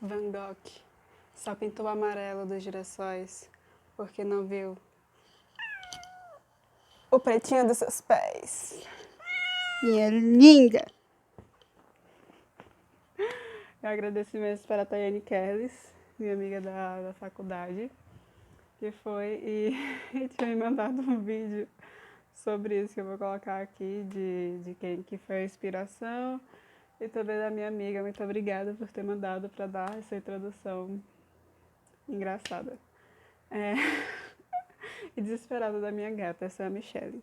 Van Gogh só pintou o amarelo dos girassóis porque não viu o pretinho dos seus pés. Minha linda! Eu agradeço imenso para a Tayane Kerles, minha amiga da faculdade, que foi e tinha me mandado um vídeo sobre isso que eu vou colocar aqui, de quem que foi a inspiração, e também da minha amiga. Muito obrigada por ter mandado para dar essa introdução engraçada. E desesperada da minha gata, essa é a Michelle.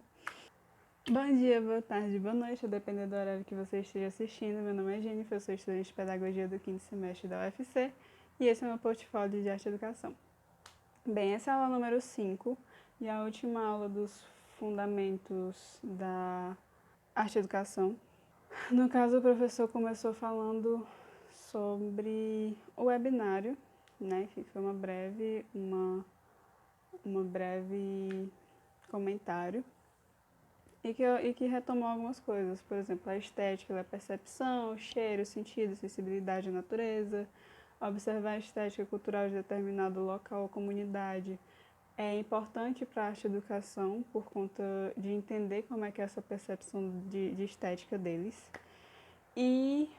Bom dia, boa tarde, boa noite, dependendo do horário que você esteja assistindo. Meu nome é Jennifer, eu sou estudante de Pedagogia do 5º semestre da UFC e esse é o meu portfólio de Arte e Educação. Bem, essa é a aula número 5 e a última aula dos fundamentos da Arte e Educação. No caso, o professor começou falando sobre o webinário, né, que foi uma breve comentário. E que retomou algumas coisas, por exemplo, a estética, a percepção, cheiro, sentido, sensibilidade à natureza, observar a estética cultural de determinado local ou comunidade. É importante para a arte e educação por conta de entender como é que é essa percepção de estética deles. E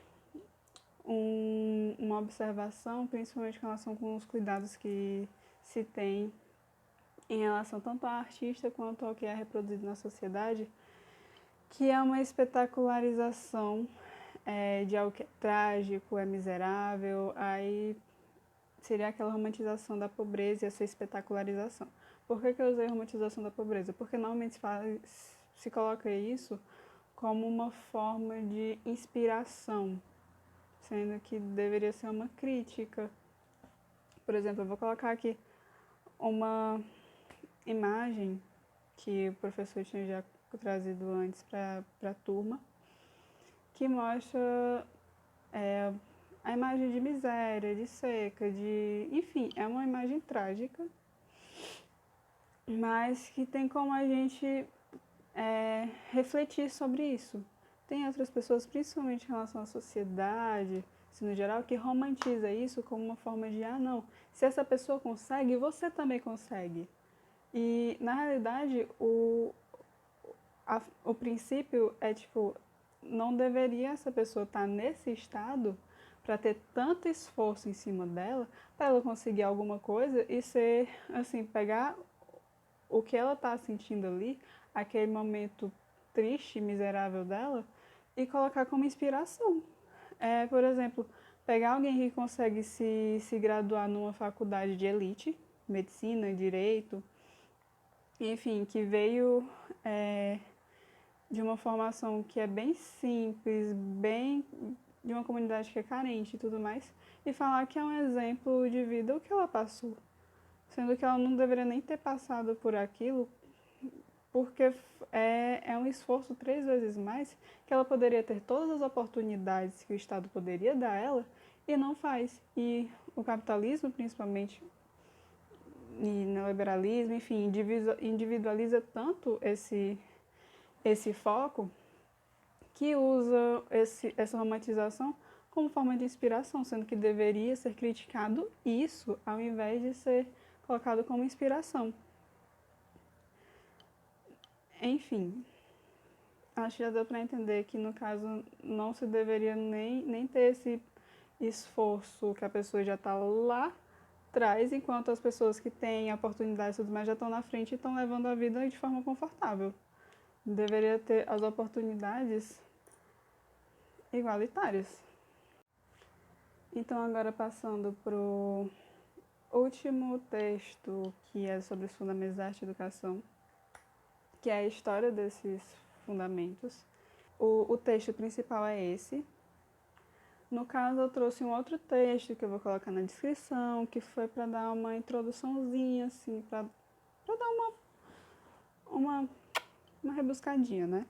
uma observação, principalmente em relação com os cuidados que se tem em relação tanto ao artista quanto ao que é reproduzido na sociedade, que é uma espetacularização de algo que é trágico, é miserável, aí seria aquela romantização da pobreza e essa espetacularização. Por que eu usei romantização da pobreza? Porque normalmente se coloca isso como uma forma de inspiração, sendo que deveria ser uma crítica. Por exemplo, eu vou colocar aqui uma imagem que o professor tinha já trazido antes para a turma, que mostra a imagem de miséria, de seca, enfim, é uma imagem trágica, mas que tem como a gente refletir sobre isso. Tem outras pessoas, principalmente em relação à sociedade, assim, no geral, que romantiza isso como uma forma de, não, se essa pessoa consegue, você também consegue. E, na realidade, o princípio é, tipo, não deveria essa pessoa estar nesse estado para ter tanto esforço em cima dela, para ela conseguir alguma coisa e ser, assim, pegar o que ela está sentindo ali, aquele momento triste, miserável dela, e colocar como inspiração. Por exemplo, pegar alguém que consegue se graduar numa faculdade de elite, medicina, direito, enfim, que veio de uma formação que é bem simples, bem de uma comunidade que é carente e tudo mais, e falar que é um exemplo de vida o que ela passou, sendo que ela não deveria nem ter passado por aquilo, porque é um esforço 3 vezes mais, que ela poderia ter todas as oportunidades que o Estado poderia dar a ela e não faz. E o capitalismo, principalmente, e neoliberalismo, enfim, individualiza tanto esse foco que usa essa romantização como forma de inspiração, sendo que deveria ser criticado isso ao invés de ser colocado como inspiração. Enfim, acho que já deu para entender que, no caso, não se deveria nem ter esse esforço que a pessoa já está lá atrás, enquanto as pessoas que têm oportunidades e tudo mais já estão na frente e estão levando a vida de forma confortável. Deveria ter as oportunidades igualitárias. Então, agora passando para o último texto, que é sobre os fundamentos da arte e educação, que é a história desses fundamentos. O texto principal é esse. No caso, eu trouxe um outro texto que eu vou colocar na descrição, que foi para dar uma introduçãozinha, assim, para dar uma rebuscadinha, né?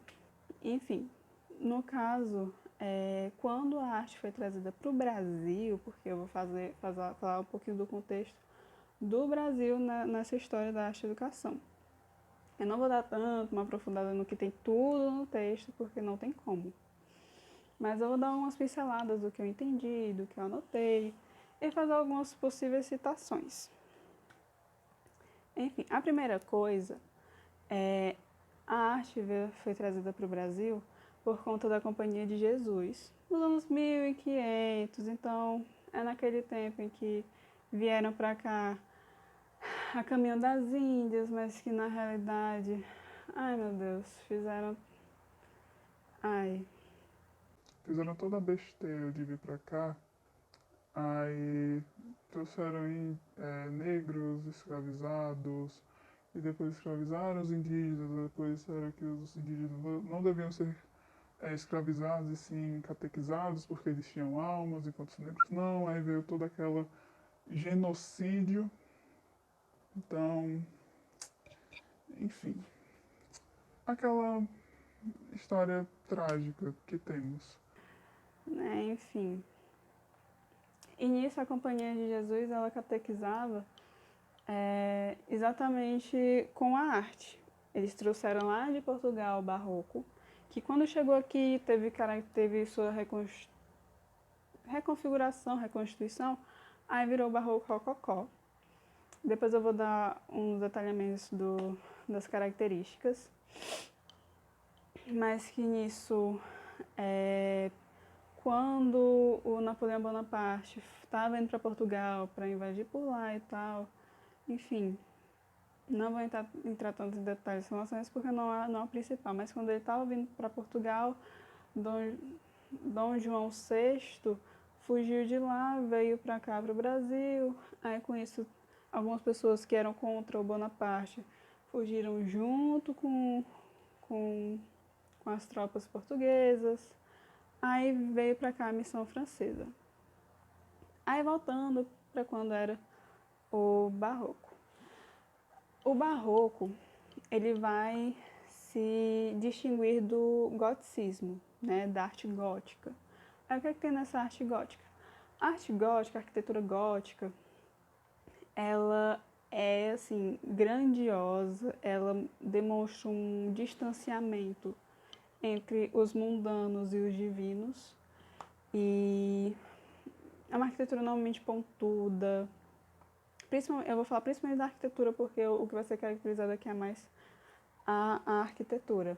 Enfim, no caso, quando a arte foi trazida para o Brasil, porque eu vou falar um pouquinho do contexto do Brasil nessa história da arte e educação. Eu não vou dar tanto uma aprofundada no que tem tudo no texto, porque não tem como. Mas eu vou dar umas pinceladas do que eu entendi, do que eu anotei. e fazer algumas possíveis citações. Enfim, a primeira coisa é a arte foi trazida para o Brasil por conta da Companhia de Jesus, nos anos 1500, então é naquele tempo em que vieram para cá a caminho das Índias, mas que na realidade, ai meu Deus, Fizeram toda a besteira de vir pra cá, aí trouxeram negros escravizados, e depois escravizaram os indígenas, depois disseram que os indígenas não deviam ser escravizados e sim catequizados porque eles tinham almas, enquanto os negros não, aí veio todo aquele genocídio. Então, enfim, aquela história trágica que temos. né, enfim. E nisso a Companhia de Jesus, ela catequizava exatamente com a arte. Eles trouxeram lá de Portugal o barroco, que quando chegou aqui teve sua reconfiguração, reconstituição, aí virou barroco rococó. Depois eu vou dar uns detalhamentos das características, mas que nisso, quando o Napoleão Bonaparte estava indo para Portugal para invadir por lá e tal, enfim, não vou entrar tanto em detalhes em relação a isso porque não é o principal, mas quando ele estava vindo para Portugal, Dom João VI fugiu de lá, veio para cá, para o Brasil, aí com isso algumas pessoas que eram contra o Bonaparte fugiram junto com, com as tropas portuguesas, aí veio para cá a missão francesa. Aí voltando para quando era o Barroco. O Barroco, ele vai se distinguir do goticismo, né, da arte gótica. Aí o que tem nessa arte gótica? A arte gótica, a arquitetura gótica, ela é assim grandiosa, ela demonstra um distanciamento entre os mundanos e os divinos e é uma arquitetura normalmente pontuda. Eu vou falar principalmente da arquitetura porque o que vai ser caracterizado aqui é mais a arquitetura.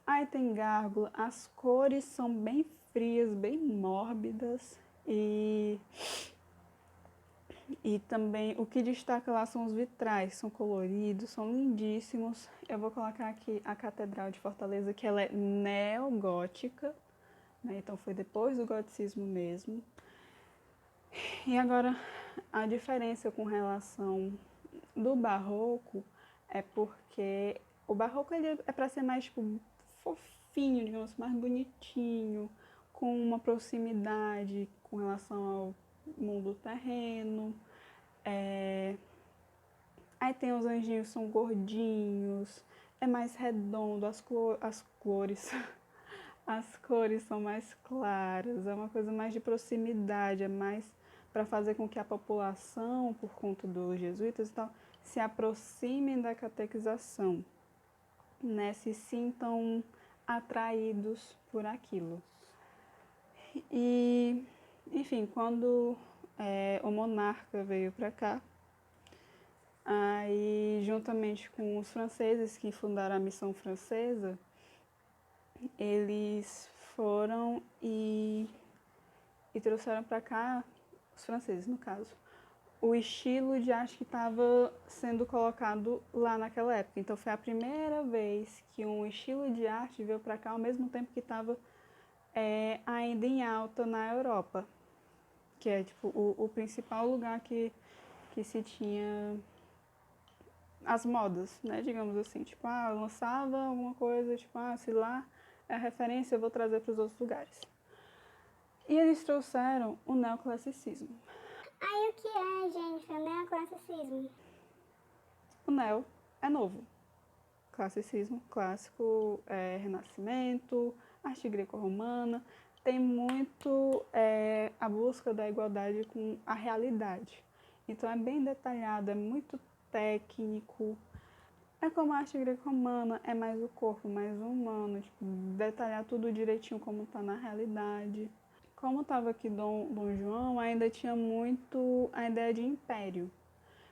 Aí tem gárgula, as cores são bem frias, bem mórbidas e também o que destaca lá são os vitrais, são coloridos, são lindíssimos. Eu vou colocar aqui a Catedral de Fortaleza, que ela é neogótica, né? Então foi depois do goticismo mesmo. E agora a diferença com relação do barroco é porque o barroco ele é para ser mais tipo fofinho, digamos, mais bonitinho, com uma proximidade com relação ao mundo terreno. Aí tem os anjinhos são gordinhos, é mais redondo, as cores as cores são mais claras, é uma coisa mais de proximidade, é mais para fazer com que a população, por conta dos jesuítas e tal, se aproximem da catequização, né? Se sintam atraídos por aquilo. E, enfim, quando o monarca veio para cá, aí juntamente com os franceses que fundaram a missão francesa, eles foram e trouxeram para cá, os franceses no caso, o estilo de arte que estava sendo colocado lá naquela época. Então foi a primeira vez que um estilo de arte veio para cá ao mesmo tempo que estava ainda em alta na Europa, que é tipo o principal lugar que se tinha as modas, né, digamos assim, tipo, lançava alguma coisa, tipo, se lá é a referência, eu vou trazer para os outros lugares. E eles trouxeram o neoclassicismo. Aí o que é, gente, o neoclassicismo? O neo é novo. Classicismo, clássico, renascimento, arte greco-romana. Tem muito a busca da igualdade com a realidade. Então é bem detalhado, é muito técnico. É como a arte greco-romana, é mais o corpo, mais humano, tipo, detalhar tudo direitinho como está na realidade. como estava aqui Dom João, ainda tinha muito a ideia de império.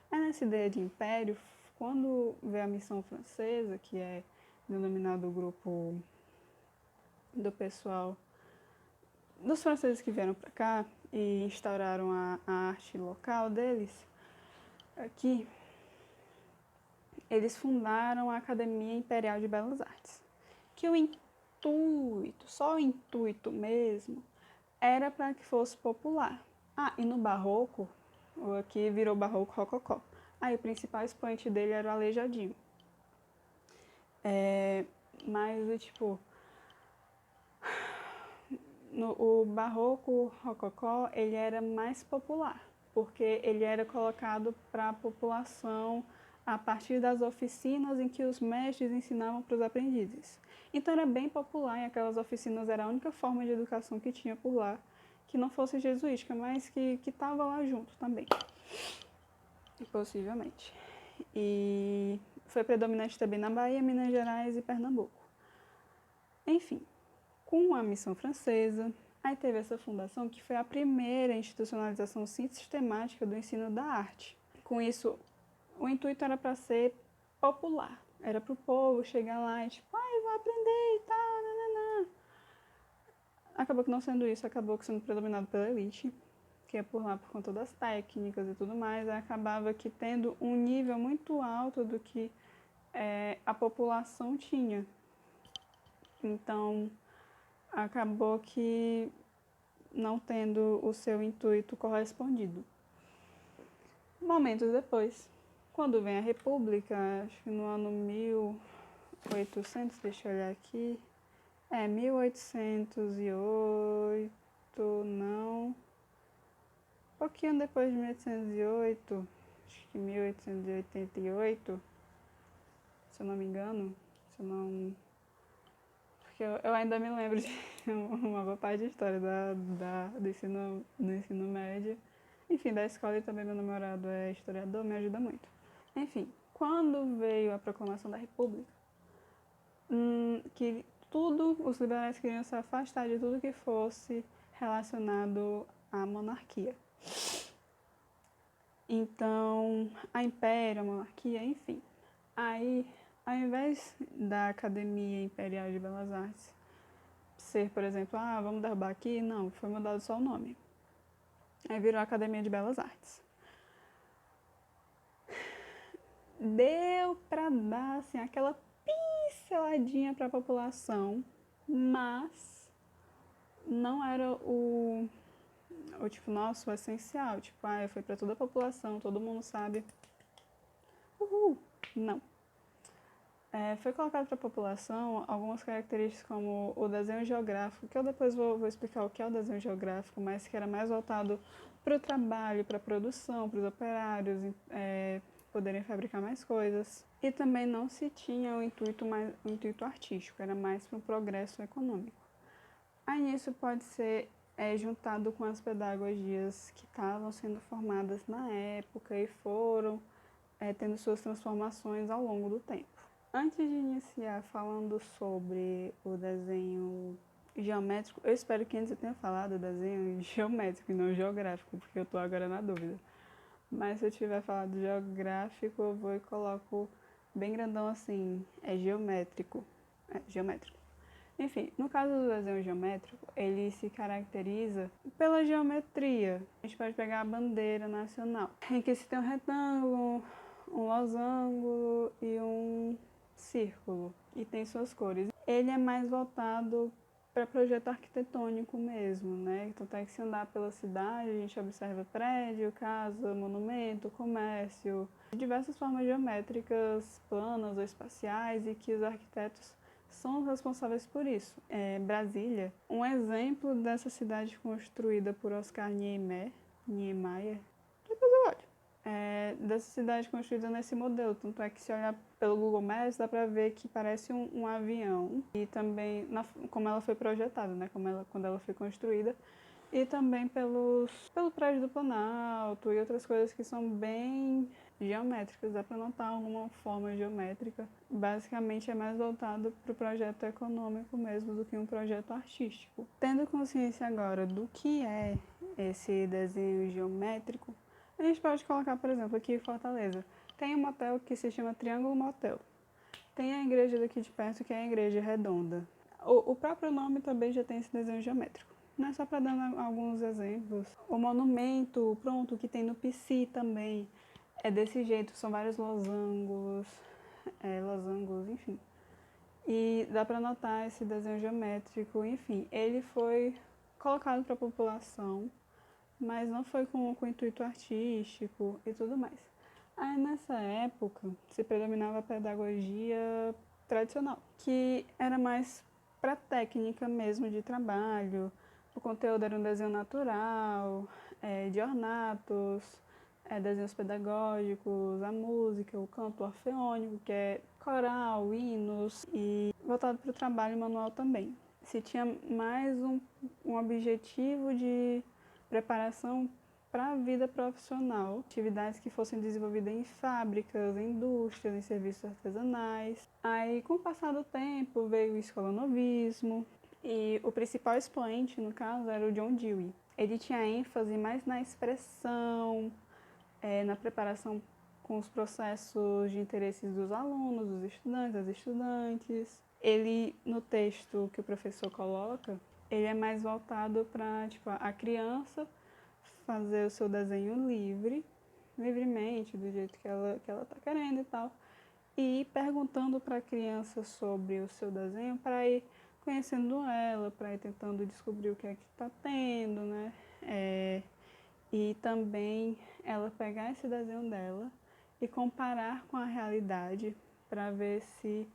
Aí nessa ideia de império, quando veio a missão francesa, que é denominado o grupo do pessoal, dos franceses que vieram para cá e instauraram a arte local deles, aqui, eles fundaram a Academia Imperial de Belas Artes, que o intuito, só o intuito mesmo, era para que fosse popular. Ah, e no barroco, aqui virou barroco rococó. Aí o principal expoente dele era o Aleijadinho. Mas, tipo, o barroco rococó, ele era mais popular, porque ele era colocado para a população a partir das oficinas em que os mestres ensinavam para os aprendizes. Então era bem popular, e aquelas oficinas era a única forma de educação que tinha por lá, que não fosse jesuítica, mas que estava lá junto também, possivelmente. E foi predominante também na Bahia, Minas Gerais e Pernambuco. Enfim, com a missão francesa, aí teve essa fundação que foi a primeira institucionalização sistemática do ensino da arte. Com isso, o intuito era para ser popular, era para o povo chegar lá e tipo, vou aprender e tal, nananã. Acabou que não sendo isso, acabou sendo predominado pela elite, que é por lá por conta das técnicas e tudo mais, aí acabava que tendo um nível muito alto do que a população tinha. Então, acabou que não tendo o seu intuito correspondido. Momentos depois, quando vem a República, acho que no ano 1800, deixa eu olhar aqui, 1808, não, um pouquinho depois de 1808, acho que 1888, se eu não me engano, porque eu ainda me lembro de uma boa parte de história do ensino médio. Enfim, da escola, e também meu namorado é historiador, me ajuda muito. Enfim, quando veio a proclamação da República, que os liberais queriam se afastar de tudo que fosse relacionado à monarquia. Então, a império, a monarquia, enfim. Aí, ao invés da Academia Imperial de Belas Artes ser, por exemplo, vamos derrubar aqui, não, foi mudado só o nome. Aí virou Academia de Belas Artes. Deu para dar assim, aquela pinceladinha para a população, mas não era o tipo, nosso, o essencial. Tipo, foi para toda a população, todo mundo sabe. Uhul! Não. Foi colocado para a população algumas características como o desenho geográfico, que eu depois vou explicar o que é o desenho geográfico, mas que era mais voltado para o trabalho, para a produção, para os operários poderem fabricar mais coisas. E também não se tinha o intuito artístico, era mais para o progresso econômico. Aí isso pode ser juntado com as pedagogias que estavam sendo formadas na época e foram tendo suas transformações ao longo do tempo. Antes de iniciar falando sobre o desenho geométrico, eu espero que antes eu tenha falado desenho geométrico e não geográfico, porque eu estou agora na dúvida. Mas se eu tiver falado geográfico, eu vou e coloco bem grandão assim, geométrico. Geométrico. Enfim, no caso do desenho geométrico, ele se caracteriza pela geometria. A gente pode pegar a bandeira nacional, em que se tem um retângulo, um losango e um círculo, e tem suas cores. Ele é mais voltado para projeto arquitetônico mesmo, né? Então tem que se andar pela cidade, a gente observa prédio, casa, monumento, comércio, diversas formas geométricas, planas ou espaciais, e que os arquitetos são os responsáveis por isso. Brasília, um exemplo dessa cidade construída por Oscar Niemeyer, depois eu olho. Dessa cidade construída nesse modelo, tanto é que se olhar pelo Google Maps dá para ver que parece um avião, e também como ela foi projetada, né, quando ela foi construída, e também pelo prédio do Planalto e outras coisas que são bem geométricas, dá para notar alguma forma geométrica. Basicamente é mais voltado para o projeto econômico mesmo do que um projeto artístico. Tendo consciência agora do que é esse desenho geométrico, a gente pode colocar, por exemplo, aqui em Fortaleza, tem um motel que se chama Triângulo Motel. Tem a igreja daqui de perto, que é a Igreja Redonda. O próprio nome também já tem esse desenho geométrico. Não é só para dar alguns exemplos. O monumento, pronto, que tem no Pici também, é desse jeito. São vários losangos, enfim. E dá para notar esse desenho geométrico, enfim. Ele foi colocado para a população, mas não foi com intuito artístico e tudo mais. Aí nessa época se predominava a pedagogia tradicional, que era mais para técnica mesmo de trabalho. O conteúdo era um desenho natural, de ornatos, desenhos pedagógicos, a música, o canto orfeônico, que é coral, hinos, e voltado para o trabalho manual também. Se tinha mais um objetivo de preparação para a vida profissional, atividades que fossem desenvolvidas em fábricas, em indústrias, em serviços artesanais. Aí, com o passar do tempo, veio o escolanovismo, e o principal expoente, no caso, era o John Dewey. Ele tinha ênfase mais na expressão, na preparação com os processos de interesses dos alunos, dos estudantes, das estudantes. Ele, no texto que o professor coloca, ele é mais voltado para a criança fazer o seu desenho livremente, do jeito que ela está querendo e tal, e ir perguntando para a criança sobre o seu desenho para ir conhecendo ela, para ir tentando descobrir o que é que está tendo, né? E também ela pegar esse desenho dela e comparar com a realidade para ver se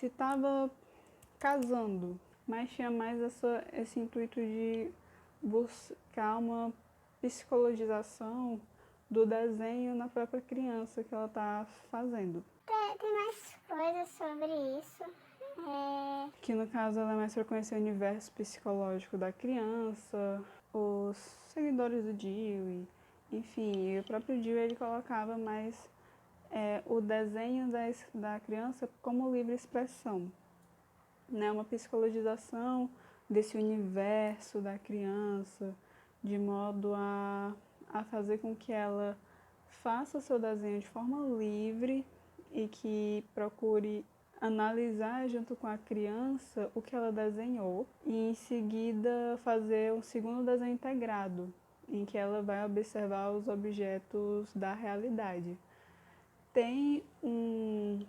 estava casando, mas tinha mais esse intuito de buscar uma psicologização do desenho na própria criança que ela está fazendo. Tem mais coisas sobre isso. Que no caso ela é mais para conhecer o universo psicológico da criança, os seguidores do Dewey, enfim, e o próprio Dewey ele colocava mais o desenho da criança como livre expressão, né? Uma psicologização desse universo da criança, de modo a fazer com que ela faça o seu desenho de forma livre e que procure analisar junto com a criança o que ela desenhou e em seguida fazer um segundo desenho integrado, em que ela vai observar os objetos da realidade. Tem um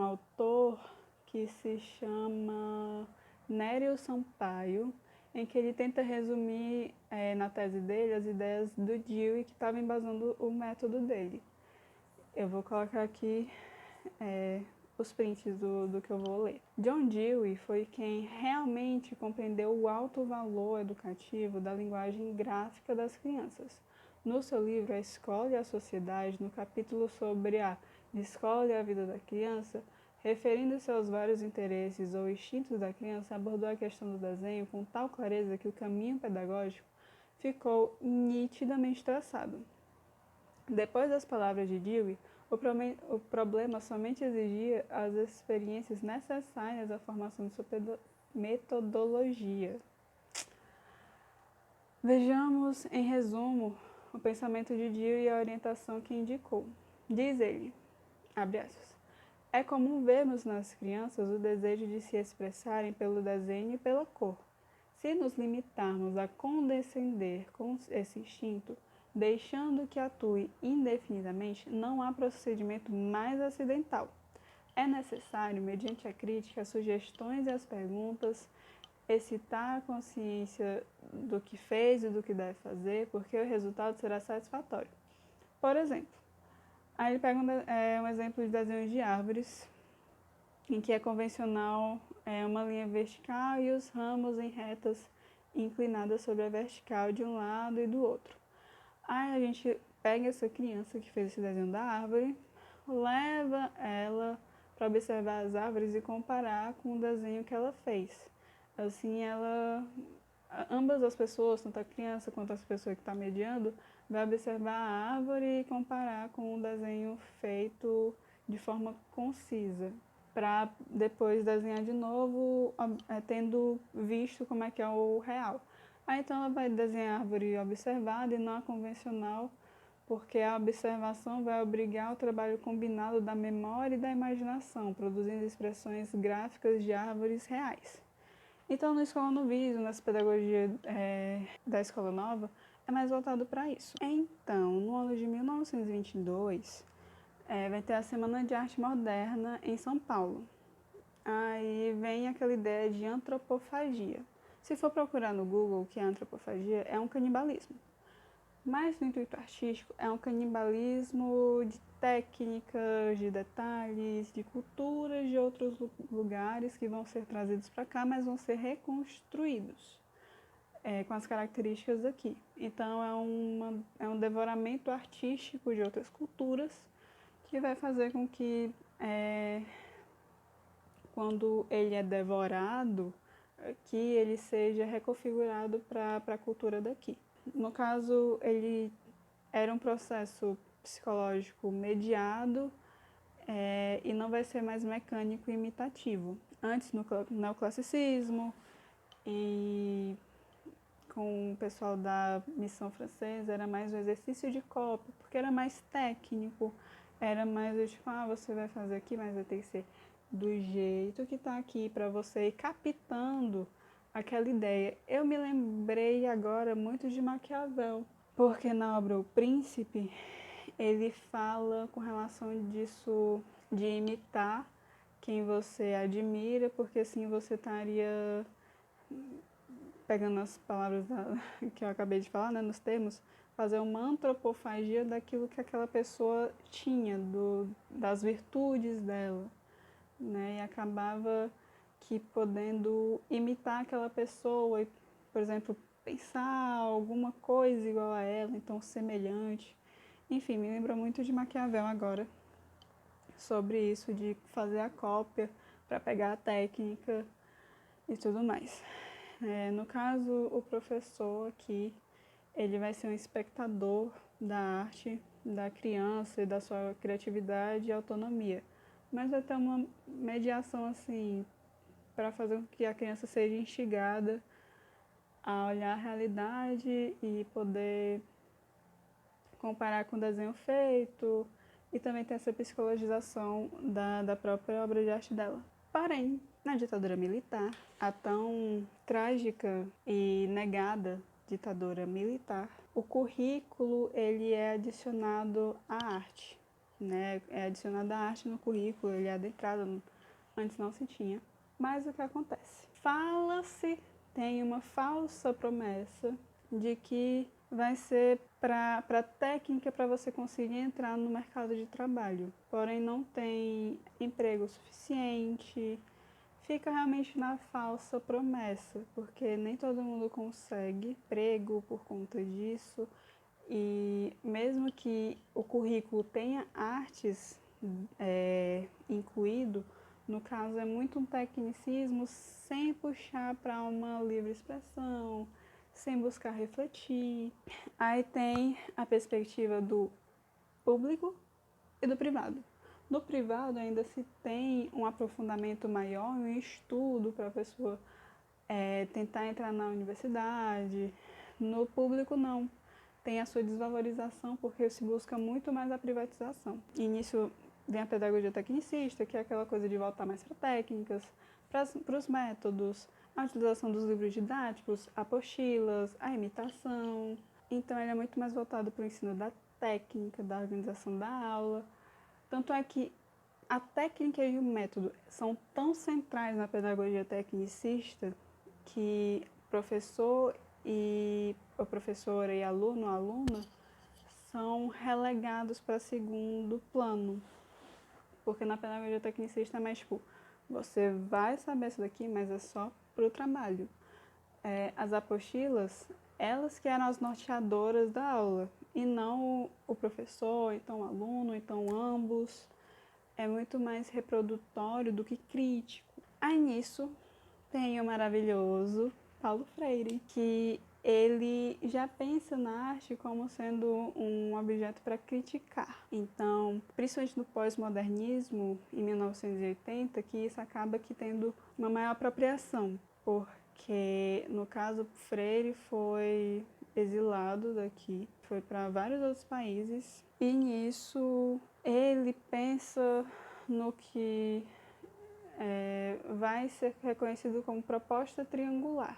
autor que se chama Nério Sampaio, em que ele tenta resumir na tese dele as ideias do Dewey que estava embasando o método dele. Eu vou colocar aqui os prints do que eu vou ler. John Dewey foi quem realmente compreendeu o alto valor educativo da linguagem gráfica das crianças. No seu livro A Escola e a Sociedade, no capítulo sobre a escola e a vida da criança, referindo-se aos vários interesses ou instintos da criança, abordou a questão do desenho com tal clareza que o caminho pedagógico ficou nitidamente traçado. Depois das palavras de Dewey, o problema somente exigia as experiências necessárias à formação de sua metodologia. Vejamos, em resumo, o pensamento de Dewey e a orientação que indicou. Diz ele, abre aspas, é comum vermos nas crianças o desejo de se expressarem pelo desenho e pela cor. Se nos limitarmos a condescender com esse instinto, deixando que atue indefinidamente, não há procedimento mais acidental. É necessário, mediante a crítica, as sugestões e as perguntas, excitar a consciência do que fez e do que deve fazer, porque o resultado será satisfatório. Por exemplo, aí ele pega um exemplo de desenho de árvores, em que é convencional uma linha vertical e os ramos em retas inclinadas sobre a vertical de um lado e do outro. Aí a gente pega essa criança que fez esse desenho da árvore, leva ela para observar as árvores e comparar com o desenho que ela fez. Assim ela ambas as pessoas, tanto a criança quanto a pessoa que está mediando, vai observar a árvore e comparar com um desenho feito de forma concisa, para depois desenhar de novo, tendo visto como é que é o real. Aí então ela vai desenhar a árvore observada e não a convencional, porque a observação vai obrigar o trabalho combinado da memória e da imaginação, produzindo expressões gráficas de árvores reais. Então, na Escola Novismo, nessa pedagogia da Escola Nova, é mais voltado para isso. Então, no ano de 1922, vai ter a Semana de Arte Moderna em São Paulo. Aí vem aquela ideia de antropofagia. Se for procurar no Google o que é antropofagia, é um canibalismo. Mas no intuito artístico, é um canibalismo de técnicas, de detalhes, de culturas de outros lugares que vão ser trazidos para cá, mas vão ser reconstruídos com as características daqui. Então é um devoramento artístico de outras culturas que vai fazer com que quando ele é devorado, que ele seja reconfigurado para a cultura daqui. No caso, ele era um processo psicológico mediado e não vai ser mais mecânico e imitativo. Antes, no neoclassicismo e com o pessoal da missão francesa, era mais um exercício de cópia, porque era mais técnico, era mais tipo, você vai fazer aqui, mas vai ter que ser do jeito que está aqui, para você ir captando aquela ideia. Eu me lembrei agora muito de Maquiavel, porque na obra O Príncipe, ele fala com relação disso, de imitar quem você admira, porque assim você estaria, pegando as palavras que eu acabei de falar, né, nos termos, fazer uma antropofagia daquilo que aquela pessoa tinha, das virtudes dela, né, e acabava que podendo imitar aquela pessoa e, por exemplo, pensar alguma coisa igual a ela, então semelhante. Enfim, me lembra muito de Maquiavel agora, sobre isso de fazer a cópia para pegar a técnica e tudo mais. No caso, o professor aqui, ele vai ser um espectador da arte da criança e da sua criatividade e autonomia, mas vai ter uma mediação assim para fazer com que a criança seja instigada a olhar a realidade e poder comparar com o desenho feito e também ter essa psicologização da própria obra de arte dela. Porém, na ditadura militar, a tão trágica e negada ditadura militar, o currículo ele é adicionado à arte, né? É adicionado à arte no currículo, ele é adentrado, antes não se tinha. Mas o que acontece? Tem uma falsa promessa de que vai ser para técnica para você conseguir entrar no mercado de trabalho. Porém, não tem emprego suficiente. Fica realmente na falsa promessa, porque nem todo mundo consegue emprego por conta disso. E mesmo que o currículo tenha artes incluído, no caso é muito um tecnicismo sem puxar para uma livre expressão, sem buscar refletir. Aí tem a perspectiva do público e do privado. No privado ainda se tem um aprofundamento maior, um estudo para a pessoa tentar entrar na universidade. No público não. Tem a sua desvalorização porque se busca muito mais a privatização. E nisso vem a pedagogia tecnicista, que é aquela coisa de voltar mais para técnicas, para os métodos, a utilização dos livros didáticos, apostilas, a imitação. Então ele é muito mais voltado para o ensino da técnica, da organização da aula. Tanto é que a técnica e o método são tão centrais na pedagogia tecnicista que professor e a professora e aluno, aluna, são relegados para segundo plano. Porque na pedagogia tecnicista é mais tipo, você vai saber isso daqui, mas é só para o trabalho. As apostilas, elas que eram as norteadoras da aula, e não o professor, então o aluno, então ambos. É muito mais reprodutório do que crítico. Aí nisso tem o maravilhoso Paulo Freire, que ele já pensa na arte como sendo um objeto para criticar. Então, principalmente no pós-modernismo, em 1980, que isso acaba que tendo uma maior apropriação, porque, no caso, Freire foi exilado daqui, foi para vários outros países, e nisso ele pensa no que vai ser reconhecido como proposta triangular.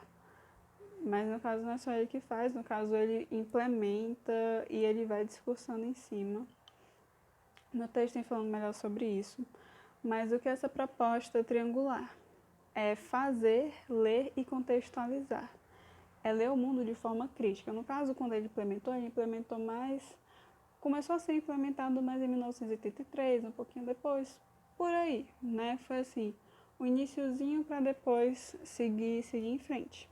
Mas no caso não é só ele que faz, no caso ele implementa e ele vai discursando em cima. Meu texto tem falando melhor sobre isso. Mas o que é essa proposta triangular? É fazer, ler e contextualizar. É ler o mundo de forma crítica. No caso, quando ele implementou mais... Começou a ser implementado mais em 1983, um pouquinho depois, por aí, né? Foi assim, o iniciozinho para depois seguir em frente.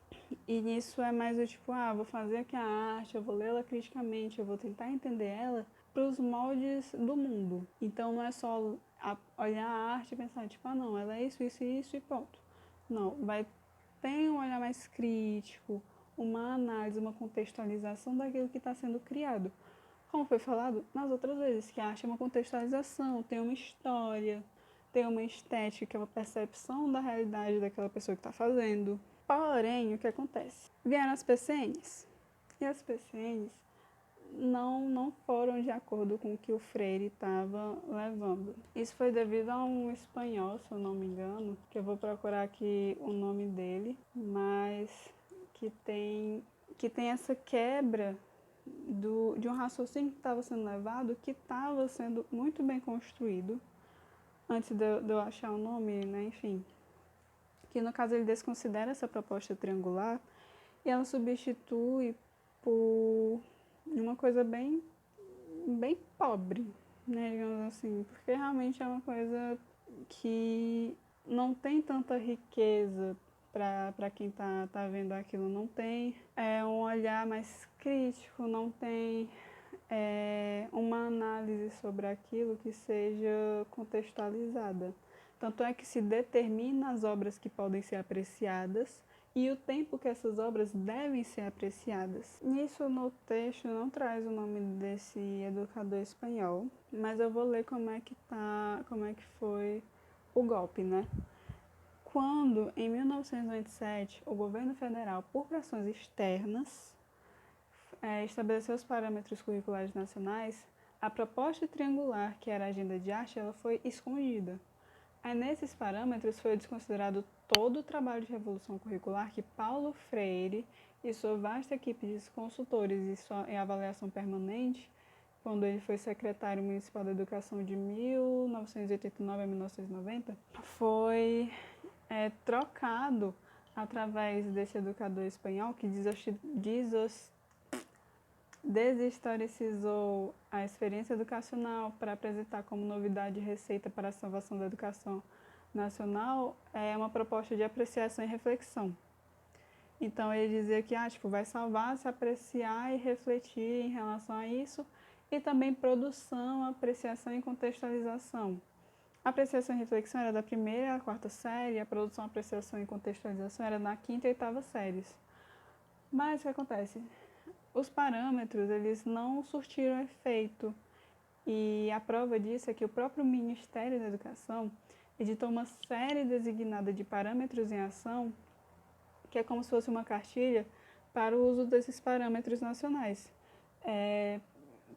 E nisso é mais do tipo, vou fazer aqui a arte, eu vou lê-la criticamente, eu vou tentar entender ela para os moldes do mundo. Então não é só olhar a arte e pensar, tipo, não, ela é isso, isso e isso e ponto. Não, tem um olhar mais crítico, uma análise, uma contextualização daquilo que está sendo criado. Como foi falado nas outras vezes, que a arte é uma contextualização, tem uma história, tem uma estética, uma percepção da realidade daquela pessoa que está fazendo. Porém, o que acontece? Vieram as PCNs, e as PCNs não foram de acordo com o que o Freire estava levando. Isso foi devido a um espanhol, se eu não me engano, que eu vou procurar aqui o nome dele, mas que tem essa quebra de um raciocínio que estava sendo levado, que estava sendo muito bem construído, antes de eu achar o nome, né, enfim. Que no caso ele desconsidera essa proposta triangular e ela substitui por uma coisa bem pobre, né, digamos assim, porque realmente é uma coisa que não tem tanta riqueza para quem tá vendo aquilo, não tem um olhar mais crítico, não tem uma análise sobre aquilo que seja contextualizada. Tanto é que se determina as obras que podem ser apreciadas e o tempo que essas obras devem ser apreciadas. Nisso no texto não traz o nome desse educador espanhol, mas eu vou ler como é que foi o golpe, né? Quando, em 1997, o governo federal, por pressões externas, estabeleceu os parâmetros curriculares nacionais, a proposta triangular, que era a agenda de arte, ela foi escondida. Aí, nesses parâmetros, foi desconsiderado todo o trabalho de revolução curricular que Paulo Freire e sua vasta equipe de consultores em avaliação permanente, quando ele foi secretário municipal da educação de 1989 a 1990, foi trocado através desse educador espanhol que deshistoricizou a experiência educacional para apresentar como novidade e receita para a salvação da educação nacional uma proposta de apreciação e reflexão. Então ele dizia que vai salvar, se apreciar e refletir em relação a isso, e também produção, apreciação e contextualização. A apreciação e reflexão era da primeira à quarta série, a produção, apreciação e contextualização era na quinta e oitava séries. Mas o que acontece? Os parâmetros, eles não surtiram efeito. E a prova disso é que o próprio Ministério da Educação editou uma série designada de parâmetros em ação, que é como se fosse uma cartilha para o uso desses parâmetros nacionais.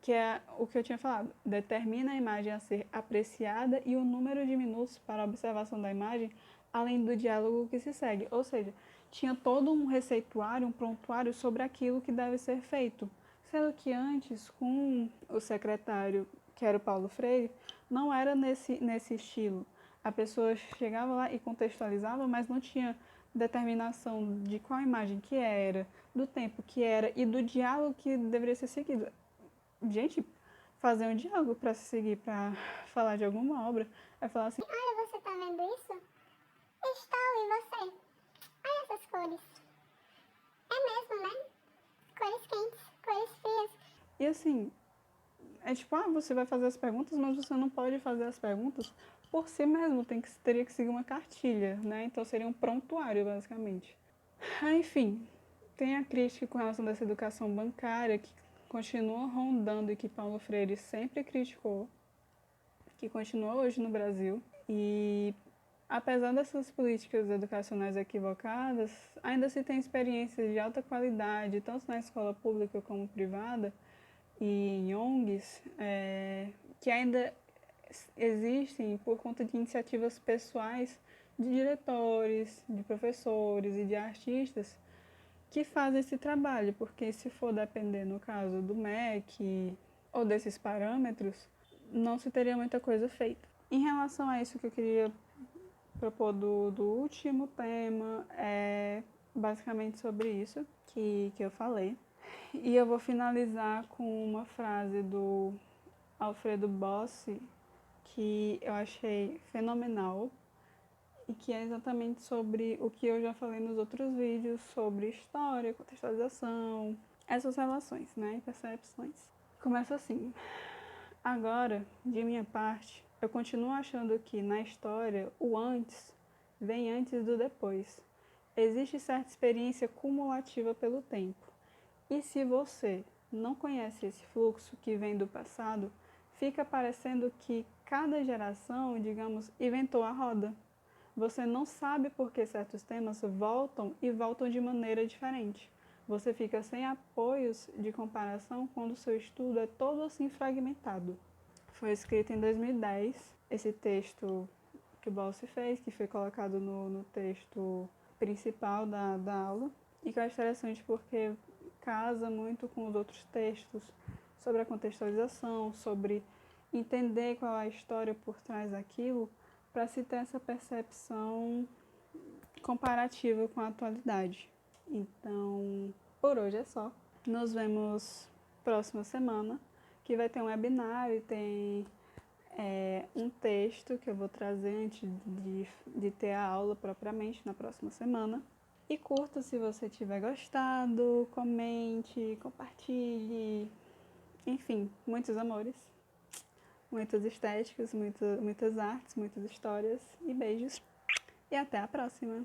Que é o que eu tinha falado, determina a imagem a ser apreciada e o número de minutos para a observação da imagem, além do diálogo que se segue. Ou seja, tinha todo um receituário, um prontuário sobre aquilo que deve ser feito. Sendo que antes, com o secretário, que era o Paulo Freire, não era nesse estilo. A pessoa chegava lá e contextualizava, mas não tinha determinação de qual imagem que era, do tempo que era e do diálogo que deveria ser seguido. Gente, fazer um diálogo para se seguir, para falar de alguma obra, é falar assim: Olha, você tá vendo isso? Estou, e você? Olha essas cores. É mesmo, né? Cores quentes, cores frias. E assim, é tipo, você vai fazer as perguntas, mas você não pode fazer as perguntas por si mesmo, teria que seguir uma cartilha, né? Então seria um prontuário, basicamente. Enfim, tem a crítica com relação dessa educação bancária que continua rondando e que Paulo Freire sempre criticou, que continua hoje no Brasil. E apesar dessas políticas educacionais equivocadas, ainda se tem experiências de alta qualidade, tanto na escola pública como privada e em ONGs, que ainda existem por conta de iniciativas pessoais de diretores, de professores e de artistas que fazem esse trabalho, porque se for depender, no caso do MEC ou desses parâmetros, não se teria muita coisa feita. Em relação a isso que eu queria propor do último tema, é basicamente sobre isso que eu falei. E eu vou finalizar com uma frase do Alfredo Bossi, que eu achei fenomenal, e que é exatamente sobre o que eu já falei nos outros vídeos, sobre história, contextualização, essas relações, né, e percepções. Começa assim: agora, de minha parte, eu continuo achando que na história o antes vem antes do depois. Existe certa experiência cumulativa pelo tempo. E se você não conhece esse fluxo que vem do passado, fica parecendo que cada geração, digamos, inventou a roda. Você não sabe por que certos temas voltam e voltam de maneira diferente. Você fica sem apoios de comparação quando o seu estudo é todo assim fragmentado. Foi escrito em 2010, esse texto que o Bossi fez, que foi colocado no texto principal da aula, e que eu acho interessante porque casa muito com os outros textos sobre a contextualização, sobre entender qual é a história por trás daquilo, para se ter essa percepção comparativa com a atualidade. Então, por hoje é só. Nos vemos próxima semana, que vai ter um webinar e tem um texto que eu vou trazer antes de ter a aula propriamente na próxima semana. E curta se você tiver gostado, comente, compartilhe, enfim, muitos amores, muitas estéticas, muitas artes, muitas histórias e beijos. E até a próxima!